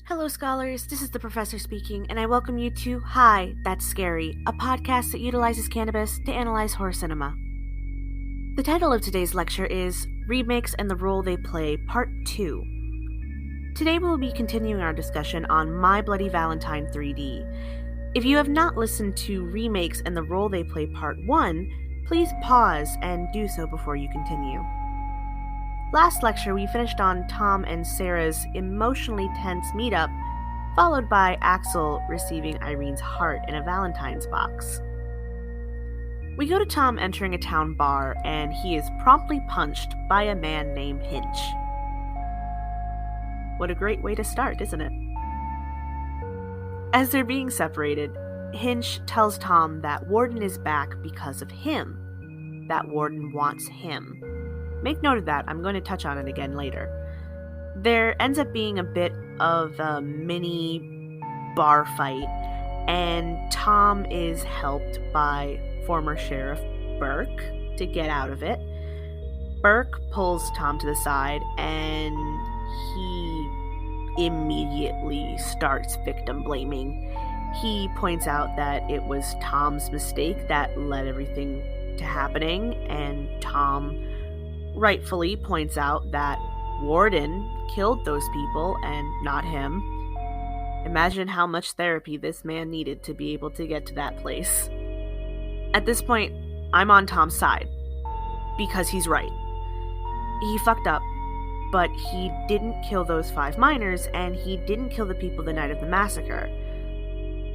Hello, scholars. This is the professor speaking, and I welcome you to Hi, That's Scary, a podcast that utilizes cannabis to analyze horror cinema. The title of today's lecture is Remakes and the Role They Play, Part 2. Today we will be continuing our discussion on My Bloody Valentine 3D. If you have not listened to Remakes and the Role They Play, Part 1, please pause and do so before you continue. Last lecture, we finished on Tom and Sarah's emotionally tense meetup, followed by Axel receiving Irene's heart in a Valentine's box. We go to Tom entering a town bar, and he is promptly punched by a man named Hinch. What a great way to start, isn't it? As they're being separated, Hinch tells Tom that Warden is back because of him, that Warden wants him. Make note of that, I'm going to touch on it again later. There ends up being a bit of a mini bar fight, and Tom is helped by former Sheriff Burke to get out of it. Burke pulls Tom to the side, and he immediately starts victim blaming. He points out that it was Tom's mistake that led everything to happening, and Tom rightfully points out that Warden killed those people and not him. Imagine how much therapy this man needed to be able to get to that place. At this point, I'm on Tom's side, because he's right. He fucked up, but he didn't kill those 5 minors, and he didn't kill the people the night of the massacre.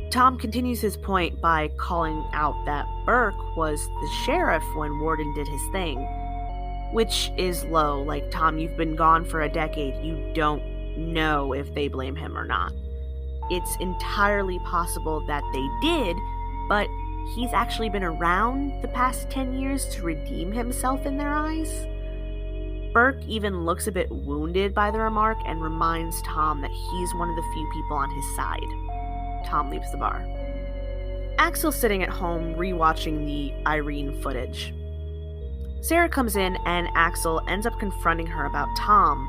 Tom continues his point by calling out that Burke was the sheriff when Warden did his thing, which is low. Like, Tom, you've been gone for a decade. You don't know if they blame him or not. It's entirely possible that they did, but he's actually been around the past 10 years to redeem himself in their eyes. Burke even looks a bit wounded by the remark and reminds Tom that he's one of the few people on his side. Tom leaves the bar. Axel's sitting at home rewatching the Irene footage. Sarah comes in, and Axel ends up confronting her about Tom.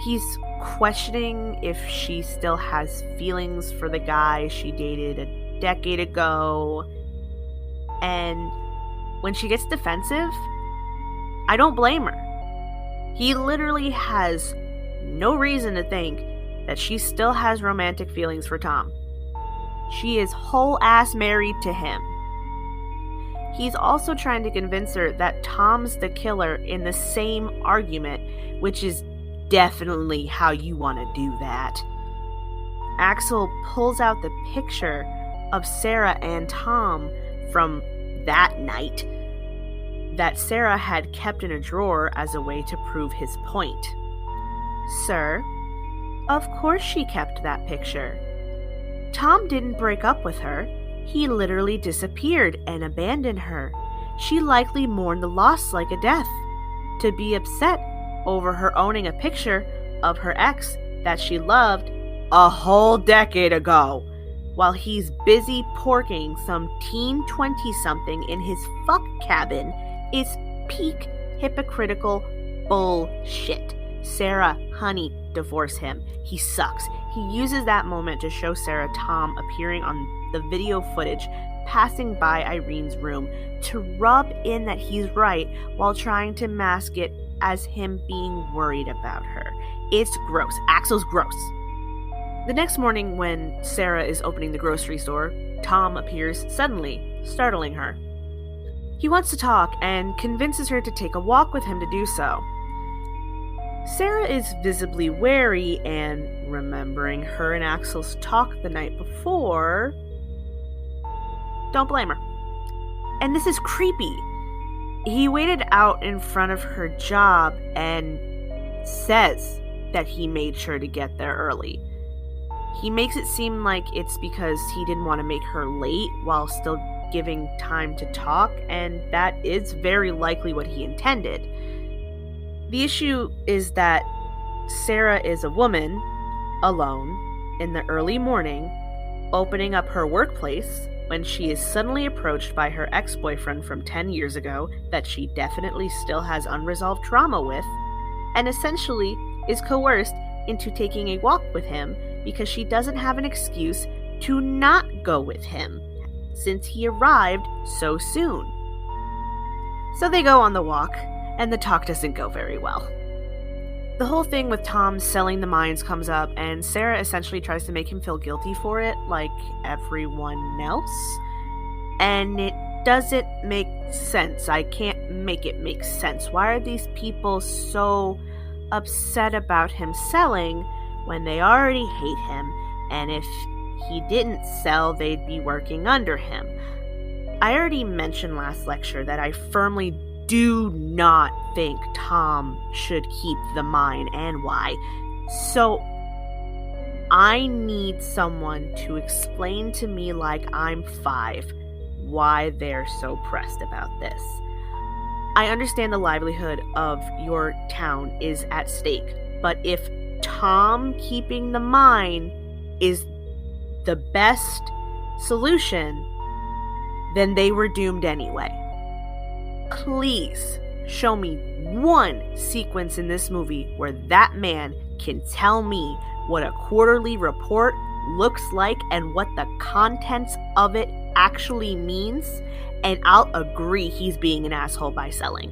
He's questioning if she still has feelings for the guy she dated a decade ago. And when she gets defensive, I don't blame her. He literally has no reason to think that she still has romantic feelings for Tom. She is whole-ass married to him. He's also trying to convince her that Tom's the killer in the same argument, which is definitely how you want to do that. Axel pulls out the picture of Sarah and Tom from that night that Sarah had kept in a drawer as a way to prove his point. Sir, of course she kept that picture. Tom didn't break up with her. He literally disappeared and abandoned her. She likely mourned the loss like a death. To be upset over her owning a picture of her ex that she loved a whole decade ago, while he's busy porking some teen 20-something in his fuck cabin, is peak hypocritical bullshit. Sarah, honey, divorce him. He sucks. He uses that moment to show Sarah Tom appearing on the video footage passing by Irene's room to rub in that he's right while trying to mask it as him being worried about her. It's gross. Axel's gross. The next morning, when Sarah is opening the grocery store, Tom appears suddenly, startling her. He wants to talk and convinces her to take a walk with him to do so. Sarah is visibly wary, and remembering her and Axel's talk the night before, don't blame her. And this is creepy. He waited out in front of her job and says that he made sure to get there early. He makes it seem like it's because he didn't want to make her late while still giving time to talk, and that is very likely what he intended. The issue is that Sarah is a woman, alone, in the early morning, opening up her workplace when she is suddenly approached by her ex-boyfriend from 10 years ago that she definitely still has unresolved trauma with, and essentially is coerced into taking a walk with him because she doesn't have an excuse to not go with him since he arrived so soon. So they go on the walk, and the talk doesn't go very well. The whole thing with Tom selling the mines comes up, and Sarah essentially tries to make him feel guilty for it, like everyone else. And it doesn't make sense. I can't make it make sense. Why are these people so upset about him selling when they already hate him, and if he didn't sell, they'd be working under him? I already mentioned last lecture that I firmly do not think Tom should keep the mine, and why. So I need someone to explain to me, like I'm 5, why they're so pressed about this. I understand the livelihood of your town is at stake, but if Tom keeping the mine is the best solution, then they were doomed anyway. Please show me one sequence in this movie where that man can tell me what a quarterly report looks like and what the contents of it actually means, and I'll agree he's being an asshole by selling.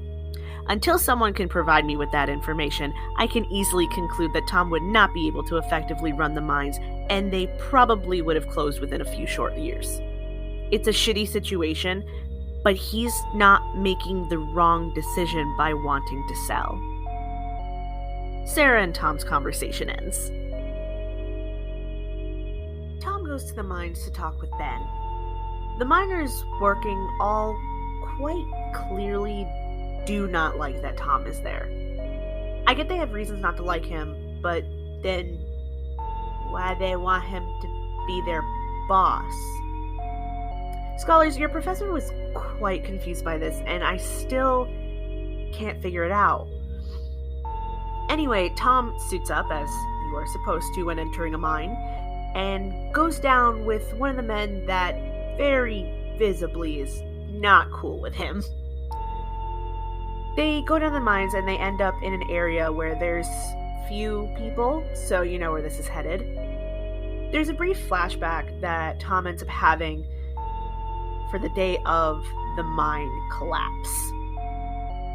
Until someone can provide me with that information, I can easily conclude that Tom would not be able to effectively run the mines, and they probably would have closed within a few short years. It's a shitty situation, but he's not making the wrong decision by wanting to sell. Sarah and Tom's conversation ends. Tom goes to the mines to talk with Ben. The miners working all quite clearly do not like that Tom is there. I get they have reasons not to like him, but then why they want him to be their boss? Scholars, your professor was quite confused by this, and I still can't figure it out. Anyway, Tom suits up, as you are supposed to when entering a mine, and goes down with one of the men that very visibly is not cool with him. They go down the mines and they end up in an area where there's few people, so you know where this is headed. There's a brief flashback that Tom ends up having for the day of the mine collapse.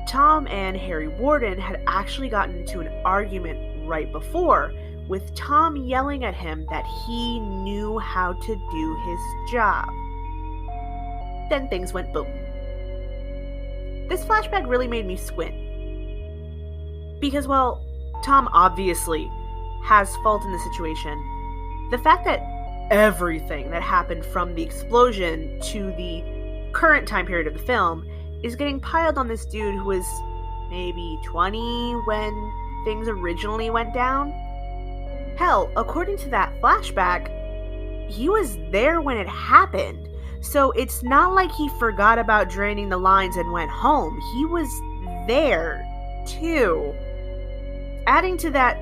Tom and Harry Warden had actually gotten into an argument right before, with Tom yelling at him that he knew how to do his job. Then things went boom. This flashback really made me squint. Because, well, Tom obviously has fault in the situation. The fact that everything that happened from the explosion to the current time period of the film is getting piled on this dude who was maybe 20 when things originally went down. Hell, according to that flashback, he was there when it happened. So it's not like he forgot about draining the lines and went home. He was there, too. Adding to that,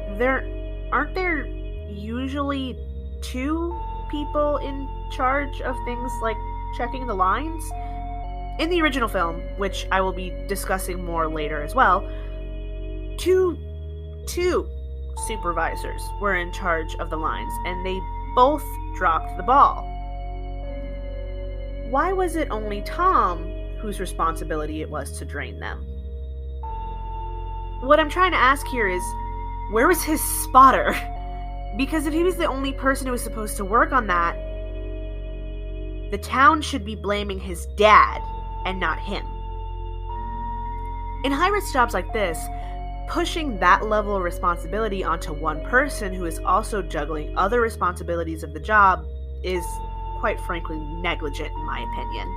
aren't there usually 2 people in charge of things like checking the lines? In the original film, which I will be discussing more later as well, two supervisors were in charge of the lines, and they both dropped the ball. Why was it only Tom whose responsibility it was to drain them? What I'm trying to ask here is, where was his spotter? Because if he was the only person who was supposed to work on that, the town should be blaming his dad and not him. In high-risk jobs like this, pushing that level of responsibility onto one person who is also juggling other responsibilities of the job is, quite frankly, negligent in my opinion.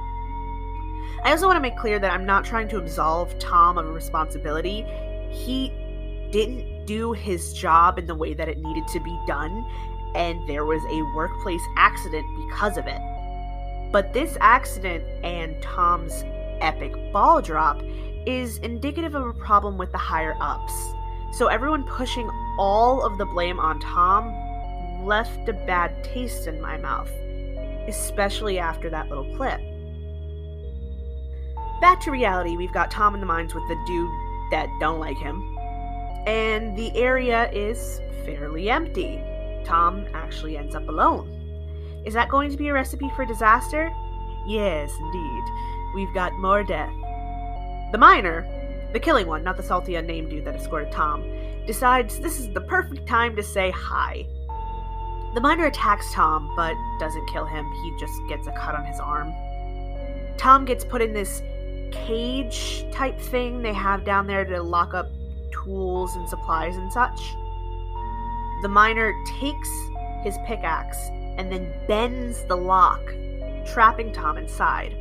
I also want to make clear that I'm not trying to absolve Tom of a responsibility. He didn't do his job in the way that it needed to be done, and there was a workplace accident because of it. But this accident and Tom's epic ball drop is indicative of a problem with the higher ups. So everyone pushing all of the blame on Tom left a bad taste in my mouth, especially after that little clip. Back to reality, we've got Tom in the mines with the dude that don't like him. and the area is fairly empty. Tom actually ends up alone. Is that going to be a recipe for disaster? Yes, indeed. We've got more death. The miner, the killing one, not the salty unnamed dude that escorted Tom, decides this is the perfect time to say hi. The miner attacks Tom, but doesn't kill him. He just gets a cut on his arm. Tom gets put in this cage type thing they have down there to lock up tools and supplies and such. The miner takes his pickaxe and then bends the lock, trapping Tom inside.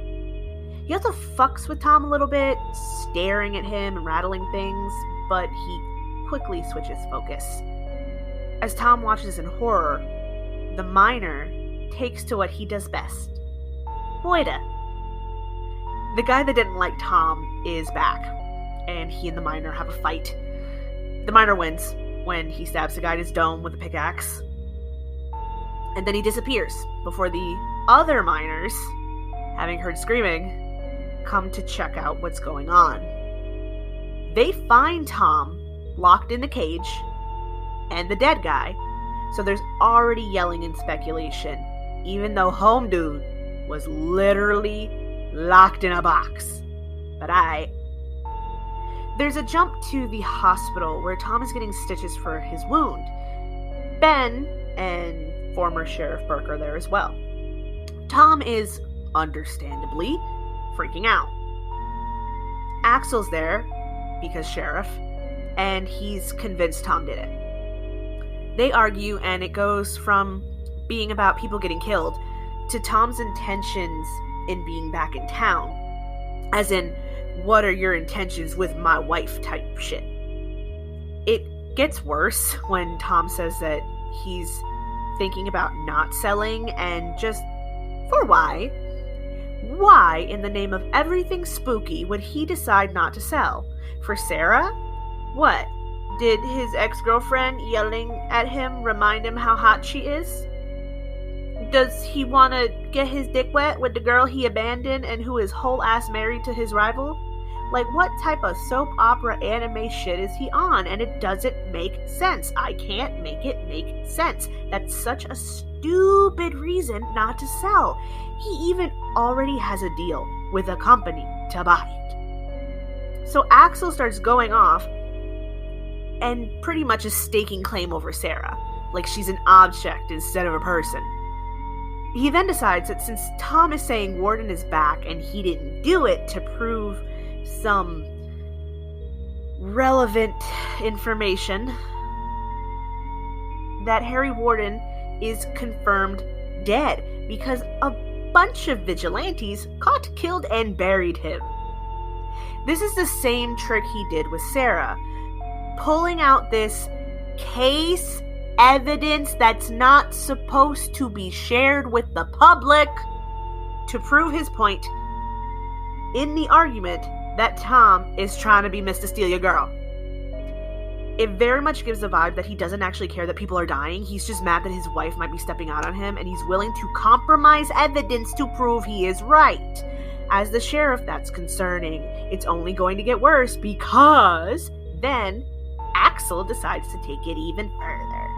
He also fucks with Tom a little bit, staring at him and rattling things, but he quickly switches focus. As Tom watches in horror, the miner takes to what he does best. Moida. The guy that didn't like Tom is back, and he and the miner have a fight. The miner wins when he stabs the guy in his dome with a pickaxe. And then he disappears before the other miners, having heard screaming, come to check out what's going on. They find Tom locked in the cage and the dead guy, so there's already yelling and speculation, even though Home Dude was literally locked in a box. But there's a jump to the hospital where Tom is getting stitches for his wound. Ben and former Sheriff Burke are there as well. Tom is, understandably, freaking out. Axel's there, because sheriff, and he's convinced Tom did it. They argue, and it goes from being about people getting killed to Tom's intentions in being back in town. As in, what are your intentions with my wife type shit. It gets worse when Tom says that he's thinking about not selling, and just for why? Why, in the name of everything spooky, would he decide not to sell? For Sarah? What? Did his ex-girlfriend yelling at him remind him how hot she is? Does he want to get his dick wet with the girl he abandoned and who is whole ass married to his rival? Like, what type of soap opera anime shit is he on? And it doesn't make sense. I can't make it make sense. That's such a stupid reason not to sell. He even already has a deal with a company to buy it. So Axel starts going off and pretty much is staking claim over Sarah, like she's an object instead of a person. He then decides that since Tom is saying Warden is back and he didn't do it to prove some relevant information, that Harry Warden is confirmed dead because a bunch of vigilantes caught, killed, and buried him. This is the same trick he did with Sarah, pulling out this case evidence that's not supposed to be shared with the public to prove his point in the argument that Tom is trying to be Mr. Steal Your Girl. It very much gives the vibe that he doesn't actually care that people are dying. He's just mad that his wife might be stepping out on him, and he's willing to compromise evidence to prove he is right. As the sheriff, that's concerning. It's only going to get worse because then Axel decides to take it even further.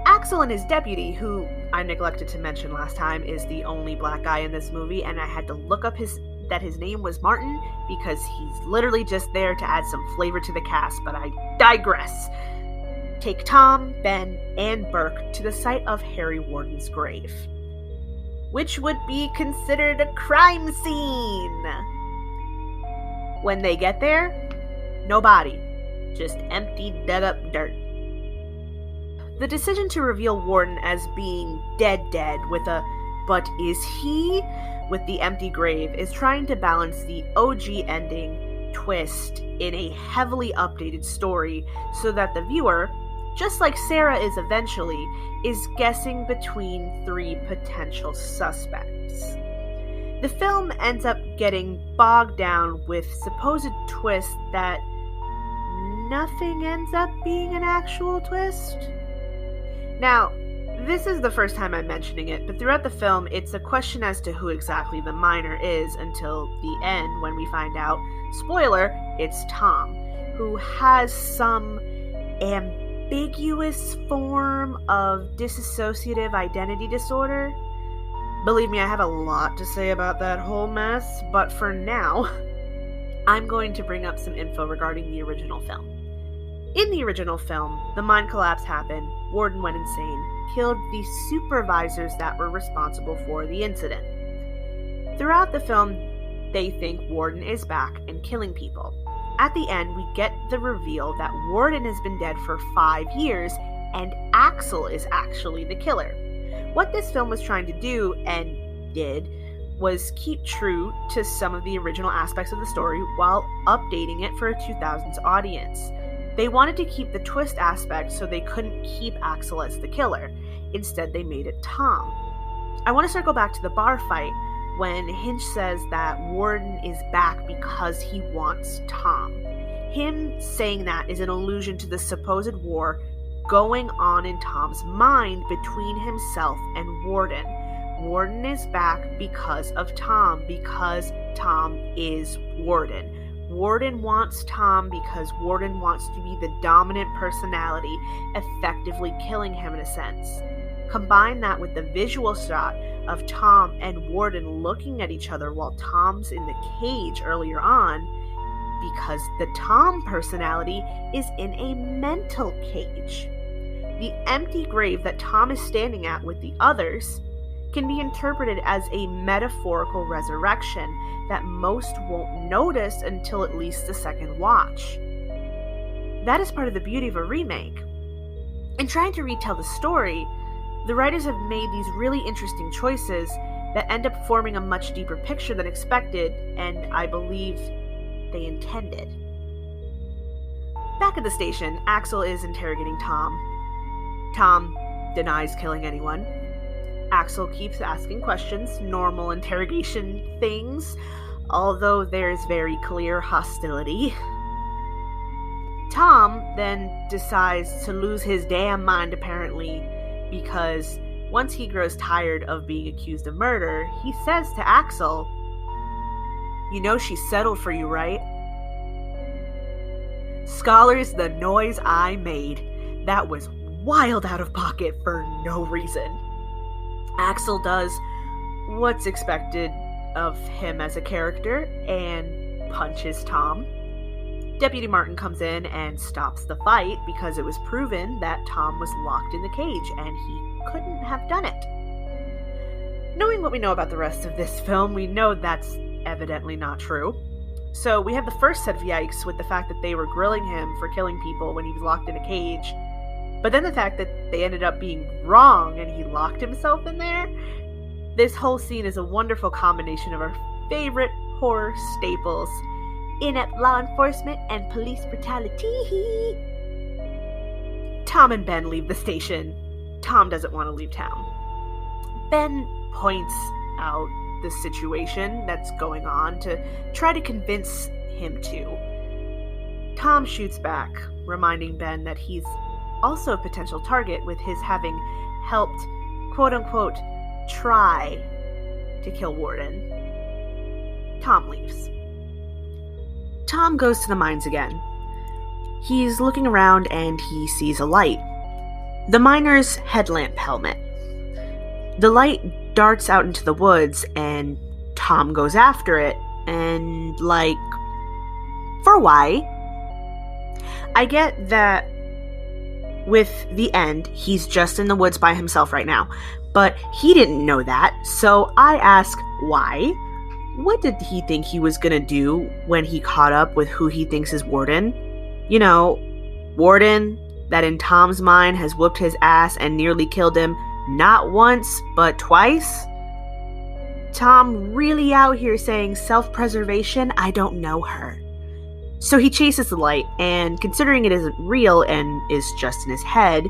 Axel and his deputy, who I neglected to mention last time, is the only black guy in this movie, and I had to look up his name was Martin because he's literally just there to add some flavor to the cast, but I digress. Take Tom, Ben, and Burke to the site of Harry Warden's grave, which would be considered a crime scene. When they get there, no body, just empty, dug up dirt. The decision to reveal Warden as being dead with a "but is he?" with the empty grave is trying to balance the OG ending twist in a heavily updated story so that the viewer, just like Sarah is eventually, is guessing between three potential suspects. The film ends up getting bogged down with supposed twists that nothing ends up being an actual twist. Now, this is the first time I'm mentioning it, but throughout the film, it's a question as to who exactly the miner is until the end when we find out, spoiler, it's Tom. who has some ambiguous form of dissociative identity disorder. Believe me, I have a lot to say about that whole mess, but for now, I'm going to bring up some info regarding the original film. In the original film, the mine collapse happened, Warden went insane, killed the supervisors that were responsible for the incident. Throughout the film, they think Warden is back and killing people. At the end, we get the reveal that Warden has been dead for 5 years, and Axel is actually the killer. What this film was trying to do, and did, was keep true to some of the original aspects of the story while updating it for a 2000s audience. They wanted to keep the twist aspect so they couldn't keep Axel as the killer. Instead, they made it Tom. I want to circle back to the bar fight when Hinch says that Warden is back because he wants Tom. Him saying that is an allusion to the supposed war going on in Tom's mind between himself and Warden. Warden is back because of Tom, because Tom is Warden. Warden wants Tom because Warden wants to be the dominant personality, effectively killing him in a sense. Combine that with the visual shot of Tom and Warden looking at each other while Tom's in the cage earlier on, because the Tom personality is in a mental cage. The empty grave that Tom is standing at with the others can be interpreted as a metaphorical resurrection that most won't notice until at least the second watch. That is part of the beauty of a remake. In trying to retell the story, the writers have made these really interesting choices that end up forming a much deeper picture than expected, and I believe they intended. Back at the station, Axel is interrogating Tom. Tom denies killing anyone. Axel keeps asking questions, normal interrogation things, although there's very clear hostility. Tom then decides to lose his damn mind, apparently, because once he grows tired of being accused of murder, he says to Axel, "You know she settled for you, right?" Scholars, the noise I made, that was wild out of pocket for no reason. Axel does what's expected of him as a character and punches Tom. Deputy Martin comes in and stops the fight because it was proven that Tom was locked in the cage and he couldn't have done it. Knowing what we know about the rest of this film, we know that's evidently not true. So we have the first set of yikes with the fact that they were grilling him for killing people when he was locked in a cage. But then the fact that they ended up being wrong and he locked himself in there. This whole scene is a wonderful combination of our favorite horror staples: inept law enforcement and police brutality. Tom and Ben leave the station. Tom doesn't want to leave town. Ben points out the situation that's going on to try to convince him to. Tom shoots back, reminding Ben that he's also a potential target with his having helped, quote-unquote, try to kill Warden. Tom leaves. Tom goes to the mines again. He's looking around and he sees a light. The miner's headlamp helmet. The light darts out into the woods and Tom goes after it and, for why? I get that with the end, he's just in the woods by himself right now, but he didn't know that, so I ask why? What did he think he was gonna do when he caught up with who he thinks is Warden? You know, Warden that in Tom's mind has whooped his ass and nearly killed him not once, but twice? Tom really out here saying self-preservation? I don't know her. So he chases the light, and considering it isn't real and is just in his head,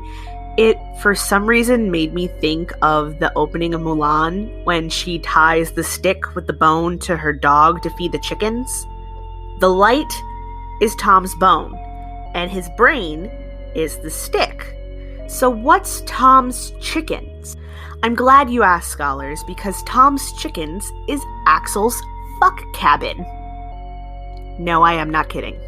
it for some reason made me think of the opening of Mulan when she ties the stick with the bone to her dog to feed the chickens. The light is Tom's bone, and his brain is the stick. So what's Tom's chickens? I'm glad you asked, scholars, because Tom's chickens is Axel's fuck cabin. No, I am not kidding.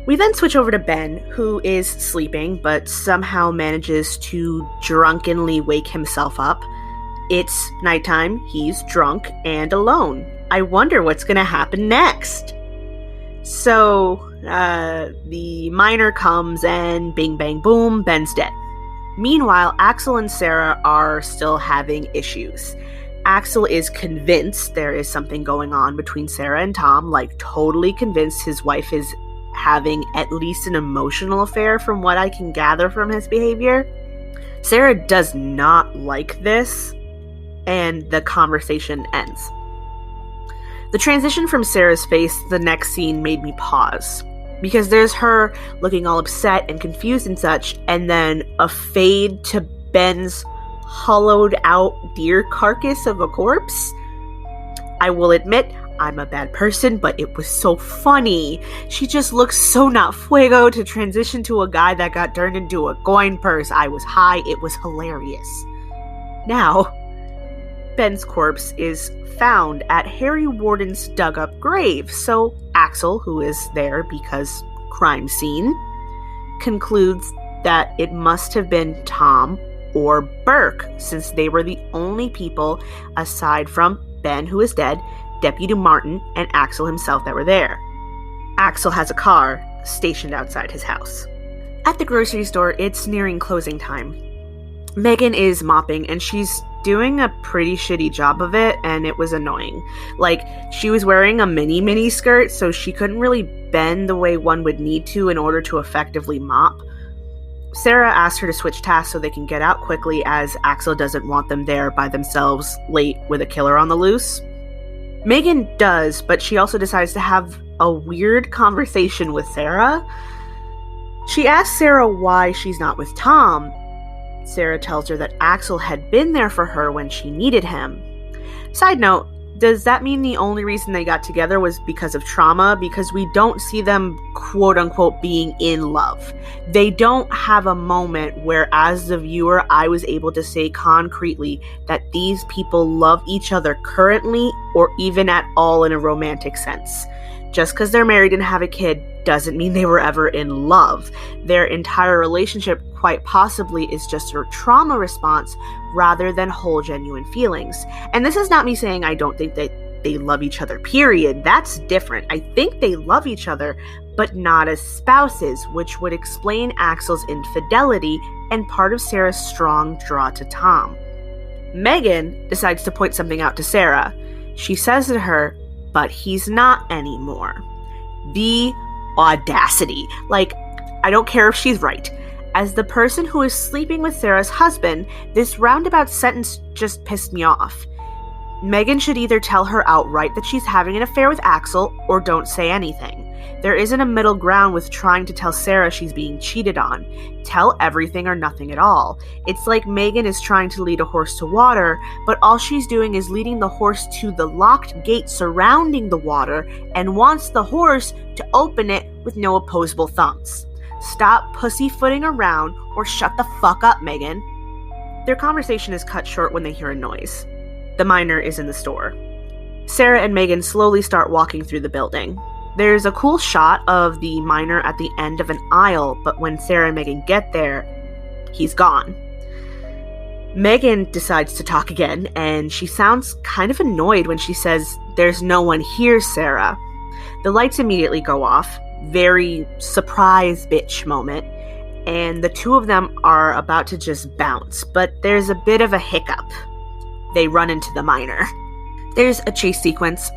We then switch over to Ben, who is sleeping but somehow manages to drunkenly wake himself up. It's nighttime, he's drunk and alone. I wonder what's gonna happen next. So, the miner comes and bing bang boom, Ben's dead. Meanwhile, Axel and Sarah are still having issues. Axel is convinced there is something going on between Sarah and Tom, like totally convinced his wife is having at least an emotional affair from what I can gather from his behavior. Sarah does not like this, and the conversation ends. The transition from Sarah's face to the next scene made me pause, because there's her looking all upset and confused and such, and then a fade to Ben's hollowed out deer carcass of a corpse. I will admit, I'm a bad person, but it was so funny. She just looks so not fuego to transition to a guy that got turned into a coin purse. I was high, it was hilarious. Now, Ben's corpse is found at Harry Warden's dug-up grave, so Axel, who is there because crime scene, concludes that it must have been Tom or Burke, since they were the only people, aside from Ben, who is dead, Deputy Martin, and Axel himself that were there. Axel has a car stationed outside his house. At the grocery store, it's nearing closing time. Megan is mopping, and she's doing a pretty shitty job of it, and it was annoying. Like, she was wearing a mini skirt, so she couldn't really bend the way one would need to in order to effectively mop. Sarah asked her to switch tasks so they can get out quickly, as Axel doesn't want them there by themselves late with a killer on the loose. Megan does, but she also decides to have a weird conversation with Sarah. She asks Sarah why she's not with Tom. Sarah tells her that Axel had been there for her when she needed him. Side note, does that mean the only reason they got together was because of trauma? Because we don't see them quote-unquote being in love. They don't have a moment where, as the viewer, I was able to say concretely that these people love each other currently or even at all in a romantic sense. Just because they're married and have a kid doesn't mean they were ever in love. Their entire relationship quite possibly is just a trauma response rather than whole genuine feelings. And this is not me saying I don't think that they love each other, period. That's different. I think they love each other, but not as spouses, which would explain Axel's infidelity and part of Sarah's strong draw to Tom. Megan decides to point something out to Sarah. She says to her, "But he's not anymore." The audacity. Like, I don't care if she's right. As the person who is sleeping with Sarah's husband, this roundabout sentence just pissed me off. Megan should either tell her outright that she's having an affair with Axel or don't say anything. There isn't a middle ground with trying to tell Sarah she's being cheated on. Tell everything or nothing at all. It's like Megan is trying to lead a horse to water, but all she's doing is leading the horse to the locked gate surrounding the water and wants the horse to open it with no opposable thumbs. Stop pussyfooting around or shut the fuck up, Megan. Their conversation is cut short when they hear a noise. The miner is in the store. Sarah and Megan slowly start walking through the building. There's a cool shot of the miner at the end of an aisle, but when Sarah and Megan get there, he's gone. Megan decides to talk again, and she sounds kind of annoyed when she says, "There's no one here, Sarah." The lights immediately go off. Very surprise bitch moment. And the two of them are about to just bounce, but there's a bit of a hiccup. They run into the miner. There's a chase sequence.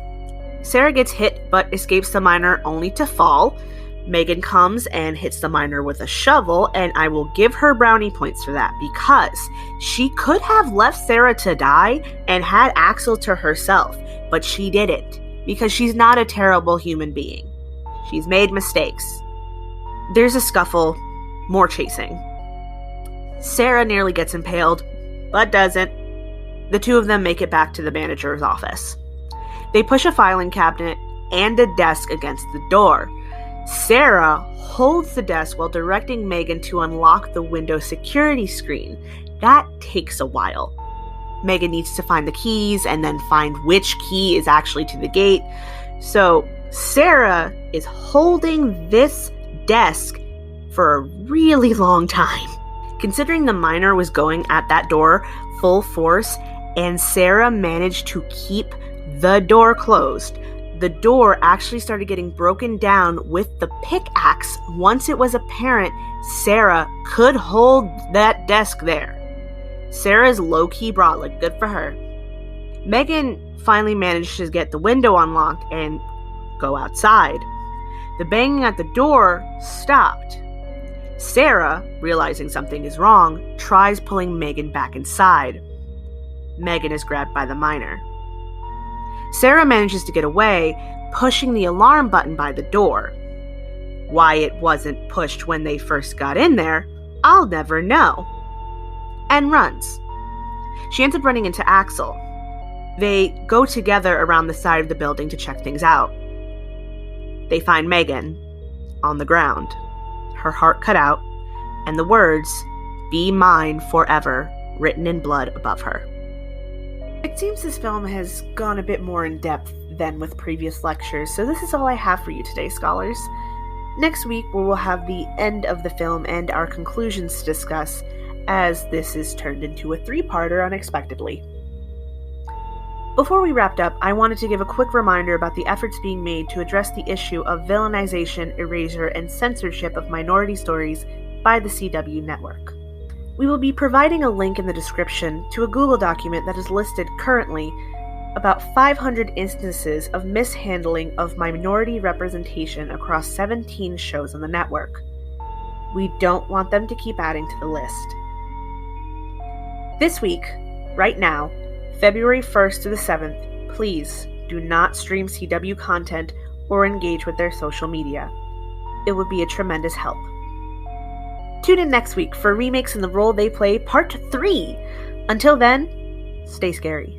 Sarah gets hit but escapes the miner only to fall. Megan comes and hits the miner with a shovel, and I will give her brownie points for that because she could have left Sarah to die and had Axel to herself, but she didn't because she's not a terrible human being. She's made mistakes. There's a scuffle, more chasing. Sarah nearly gets impaled, but doesn't. The two of them make it back to the manager's office. They push a filing cabinet and a desk against the door. Sarah holds the desk while directing Megan to unlock the window security screen. That takes a while. Megan needs to find the keys and then find which key is actually to the gate. So Sarah is holding this desk for a really long time. Considering the minor was going at that door full force and Sarah managed to keep the door closed, the door actually started getting broken down with the pickaxe once it was apparent Sarah could hold that desk there. Sarah's low-key brolic, good for her. Megan finally managed to get the window unlocked and go outside. The banging at the door stopped. Sarah, realizing something is wrong, tries pulling Megan back inside. Megan is grabbed by the minor. Sarah manages to get away, pushing the alarm button by the door. Why it wasn't pushed when they first got in there, I'll never know. And runs. She ends up running into Axel. They go together around the side of the building to check things out. They find Megan on the ground, her heart cut out, and the words, "Be mine forever," written in blood above her. It seems this film has gone a bit more in depth than with previous lectures, so this is all I have for you today, scholars. Next week, we will have the end of the film and our conclusions to discuss, as this is turned into a 3-parter unexpectedly. Before we wrapped up, I wanted to give a quick reminder about the efforts being made to address the issue of villainization, erasure, and censorship of minority stories by the CW network. We will be providing a link in the description to a Google document that is listed currently about 500 instances of mishandling of minority representation across 17 shows on the network. We don't want them to keep adding to the list. This week, right now, February 1st to the 7th, please do not stream CW content or engage with their social media. It would be a tremendous help. Tune in next week for Remakes and the Role They Play Part 3. Until then, stay scary.